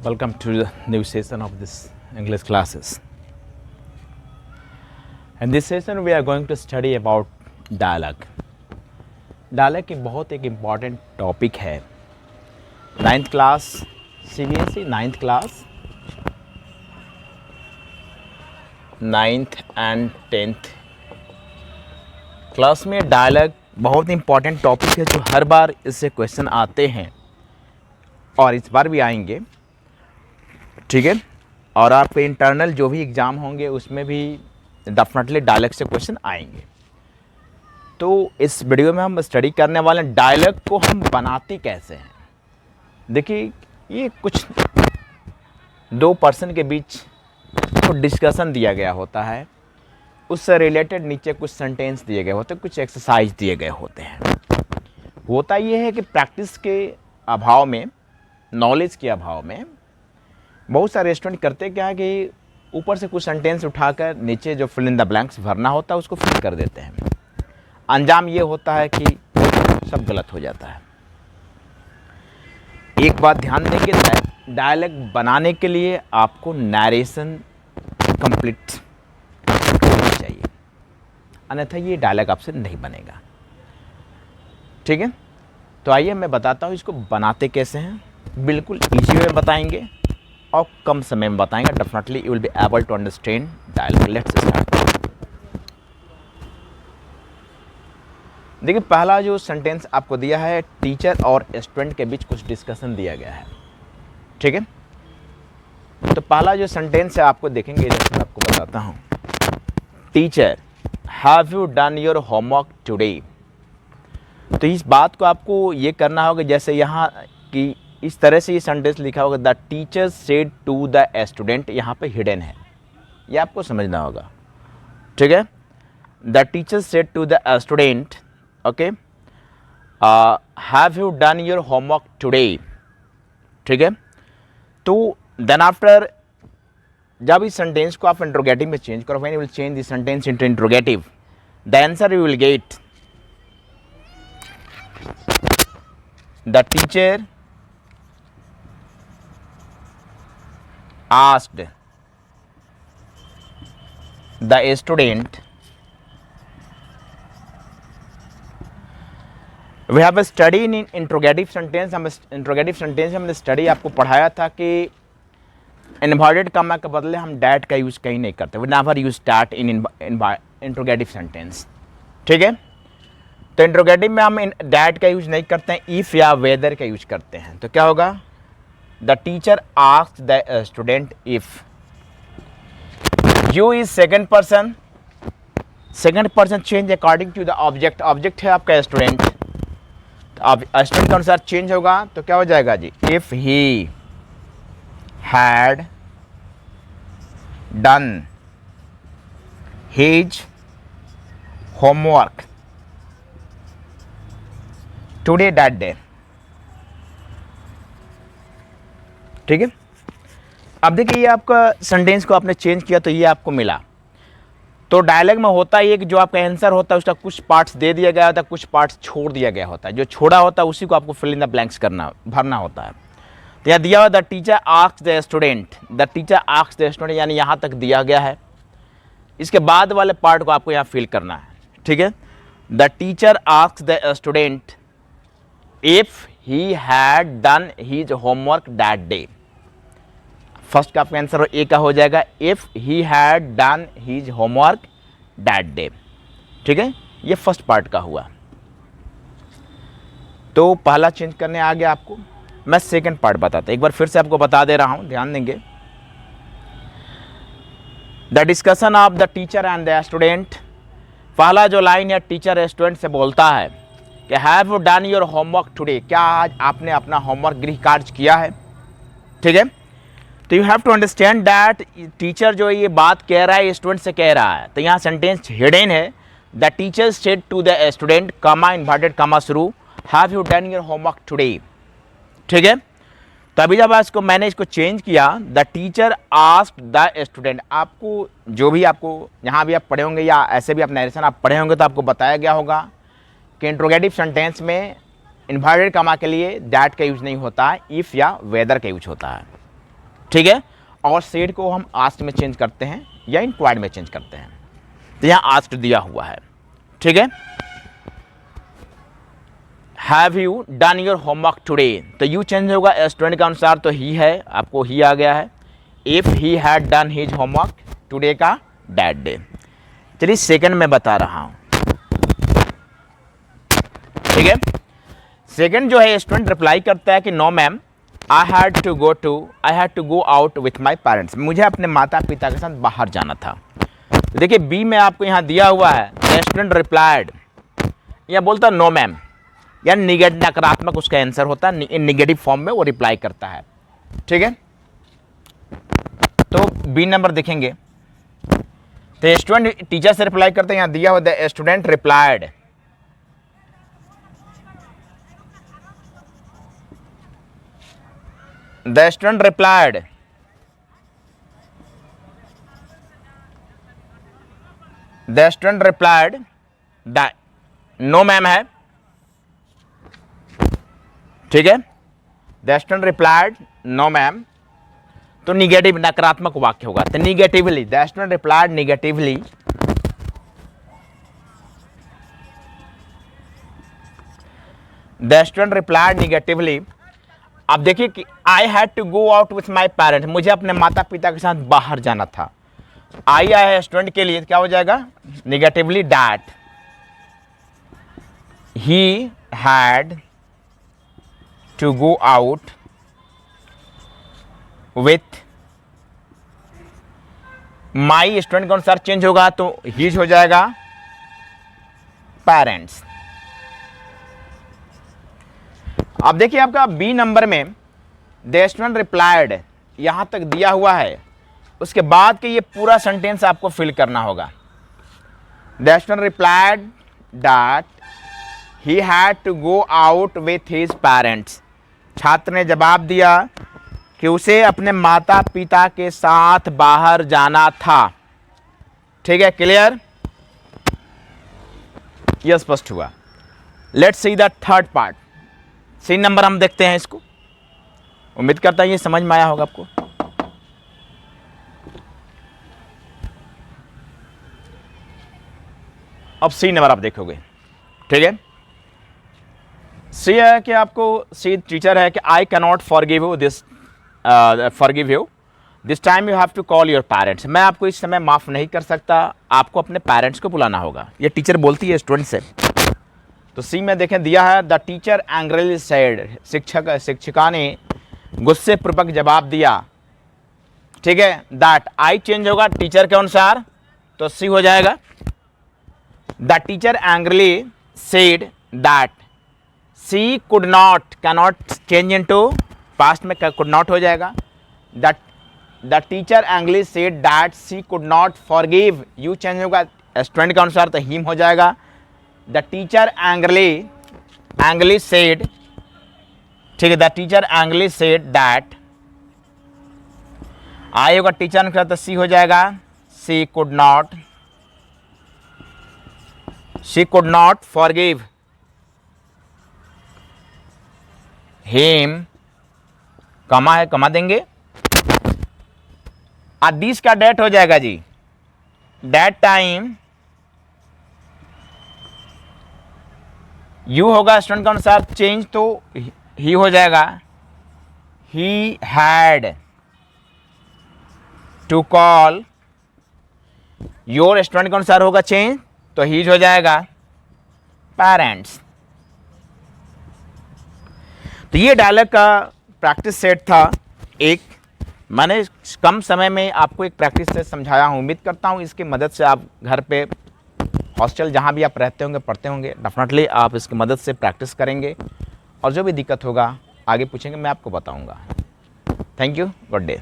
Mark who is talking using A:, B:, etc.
A: Welcome to the new session of this English classes. In this session we are going to study about dialogue. Dialogue एक बहुत एक important topic है. 9th class CBSE 9th class 9th and 10th class में dialogue बहुत important topic है जो हर बार इससे question आते हैं और इस बार भी आएंगे. ठीक है, और आपके इंटरनल जो भी एग्ज़ाम होंगे उसमें भी डेफिनेटली डायलॉग से क्वेश्चन आएंगे. तो इस वीडियो में हम स्टडी करने वाले हैं डायलॉग को हम बनाते कैसे हैं. देखिए, ये कुछ दो पर्सन के बीच तो डिस्कशन दिया गया होता है, उससे रिलेटेड नीचे कुछ सेंटेंस दिए गए होते हैं, कुछ एक्सरसाइज दिए गए होते हैं. होता ये है कि प्रैक्टिस के अभाव में, नॉलेज के अभाव में बहुत सारे स्टूडेंट करते क्या है कि ऊपर से कुछ सेंटेंस उठाकर नीचे जो फिल इन द ब्लैंक्स भरना होता है उसको फिल कर देते हैं. अंजाम ये होता है कि सब गलत हो जाता है. एक बात ध्यान देंगे, डायलॉग बनाने के लिए आपको नरेशन कंप्लीट होना चाहिए, अन्यथा ये डायलॉग आपसे नहीं बनेगा. ठीक है, तो आइए मैं बताता हूँ इसको बनाते कैसे हैं. बिल्कुल इजी वे में बताएंगे और कम समय में बताएंगे. Definitely you will be able to understand dialogue. Let's start. देखिए, पहला जो सेंटेंस आपको दिया है, टीचर और स्टूडेंट के बीच कुछ डिस्कशन दिया गया है. ठीक है, तो पहला जो सेंटेंस है आपको देखेंगे, इधर मैं आपको बताता हूँ. Teacher, have you done your homework today. तो इस बात को आपको ये करना होगा जैसे यहाँ की इस तरह से ये सेंटेंस लिखा होगा, the teacher said to the student. यहाँ पे हिडन है, ये आपको समझना होगा. ठीक है, the teacher said to the student, okay, have you done your homework today. ठीक है, तो देन आफ्टर जब इस सेंटेंस को आप इंट्रोगेटिव में चेंज करो, when you will change this sentence into interrogative, the answer you will get the teacher asked the student. We have a study in interrogative sentence. हम interrogative sentence हमने study आपको पढ़ाया था कि इन्वर्टेड कॉमा के बदले हम डैट का यूज़ कहीं नहीं करते. We never use that in interrogative sentence. ठीक है, तो इंट्रोगेटिव में हम डैट का यूज़ नहीं करते हैं, इफ़ या वेदर का यूज़ करते हैं. तो क्या होगा, the teacher asked the student if. You is second person change according to the object. object है आपका स्टूडेंट, अब स्टूडेंट के अनुसार चेंज होगा तो क्या हो जाएगा जी, if he had done his homework today that day. ठीक है, अब देखिए ये आपका सेंटेंस को आपने चेंज किया तो ये आपको मिला. तो डायलॉग में होता है कि जो आपका आंसर होता है उसका कुछ पार्ट्स दे दिया गया होता है, कुछ पार्ट्स छोड़ दिया गया होता है. जो छोड़ा होता है उसी को आपको फिल इन द ब्लैंक्स भरना होता है. तो यहाँ दिया हुआ the teacher asked the student. The teacher asked the student यानी यहाँ तक दिया गया है, इसके बाद वाले पार्ट को आपको यहाँ फिल करना है. ठीक है, the teacher asked the student if he had done his homework that day. First का आपका आंसर ए का हो जाएगा, if he had done his homework that day. ठीक है, ये फर्स्ट पार्ट का हुआ. तो पहला चेंज करने आ गया आपको. मैं सेकंड पार्ट बताता, एक बार फिर से आपको बता दे रहा हूं, ध्यान देंगे. The discussion of the teacher and the student. पहला जो लाइन है टीचर स्टूडेंट से बोलता है कि have you done your homework today. क्या आज आपने अपना होमवर्क गृह कार्य किया है. ठीक है, तो you have to understand that teacher जो ये बात कह रहा है स्टूडेंट से कह रहा है. तो यहाँ सेंटेंस हिडन है, the teacher said to the student, comma inverted comma शुरू, have you done your homework today. ठीक है, तो अभी जब मैंने इसको चेंज किया, the teacher asked the student. आपको जो भी आपको यहाँ भी आप पढ़े होंगे या ऐसे भी आप नरेशन आप पढ़े होंगे तो आपको बताया गया होगा कि इंट्रोगेटिव सेंटेंस में इन्वर्टेड कॉमा के लिए दैट का यूज नहीं होता है, इफ़ या वेदर का यूज होता है. ठीक है, और सेड को हम आस्क्ड में चेंज करते हैं या इंक्वायर्ड में चेंज करते हैं। तो यहाँ आस्क्ड दिया हुआ है, ठीक है। Have you done your homework today, तो यू चेंज होगा स्टूडेंट के अनुसार, तो ही है, आपको ही आ गया है। If he had done his homework today का दैट डे। चलिए सेकंड में बता रहा हूं, ठीक है। सेकंड जो है, स्टूडेंट रिप्लाई करता है कि no ma'am, I had to go out with my parents, मुझे अपने माता पिता के साथ बाहर जाना था। तो देखिए बी में आपको यहाँ दिया हुआ है, स्टूडेंट रिप्लाइड, या बोलता नो मैम, या नकारात्मक उसका आंसर होता है, निगेटिव फॉर्म में वो रिप्लाई करता है, ठीक है। तो बी नंबर देखेंगे, तो स्टूडेंट टीचर से रिप्लाई करते हैं, यहाँ दिया हुआ the student replied, the student replied, the student replied no ma'am है, ठीक है। The student replied no ma'am, तो निगेटिव नकारात्मक वाक्य होगा, तो negatively, the student replied negatively, the student replied negatively. अब देखिए कि I had to go out with my parents, मुझे अपने माता पिता के साथ बाहर जाना था। आई आया है स्टूडेंट के लिए, क्या हो जाएगा negatively, that he had to go out with my, student के अनुसार चेंज होगा तो हीज हो जाएगा पेरेंट्स। अब देखिए आपका बी नंबर में द स्टूडेंट रिप्लाइड यहां तक दिया हुआ है, उसके बाद के ये पूरा सेंटेंस आपको फिल करना होगा। The student replied that he had to go out with his parents, छात्र ने जवाब दिया कि उसे अपने माता पिता के साथ बाहर जाना था, ठीक है, क्लियर, यह स्पष्ट हुआ। Let's see the third part, C number हम देखते हैं इसको, उम्मीद करता हूं ये समझ में आया होगा आपको। अब सी नंबर आप देखोगे, ठीक है। सी है कि आपको, सी टीचर है कि I can not forgive you this time, you have to call your parents, मैं आपको इस समय माफ़ नहीं कर सकता, आपको अपने पेरेंट्स को बुलाना होगा, ये टीचर बोलती है स्टूडेंट से। तो सी में देखें दिया है द टीचर एंग्रीली सेड, शिक्षिका ने गुस्से पूर्वक जवाब दिया, ठीक है। दैट आई चेंज होगा टीचर के अनुसार, तो सी हो जाएगा the teacher angrily said that she could not, cannot change into past में कुड नॉट हो जाएगा। The teacher angrily said that she could not forgive, you change होगा स्टूडेंट के अनुसार, तो हिम हो जाएगा। द टीचर एंग्रीली सेड, ठीक है, the teacher angrily said that, I होगा टीचर अनुसार, तो सी हो जाएगा she could not forgive him, comma है, कमा देंगे, दिस का डेट हो जाएगा जी, डेट टाइम, यू होगा स्टूडेंट के अनुसार चेंज, तो ही हो जाएगा he had to call, your student के अनुसार होगा चेंज, तो हीज हो जाएगा पेरेंट्स। तो ये डायलॉग का प्रैक्टिस सेट था, एक मैंने कम समय में आपको एक प्रैक्टिस सेट समझाया हूँ। उम्मीद करता हूँ इसकी मदद से आप घर पे, हॉस्टल जहाँ भी आप रहते होंगे, पढ़ते होंगे, डेफिनेटली आप इसकी मदद से प्रैक्टिस करेंगे, और जो भी दिक्कत होगा आगे पूछेंगे, मैं आपको बताऊँगा। Thank you, good day.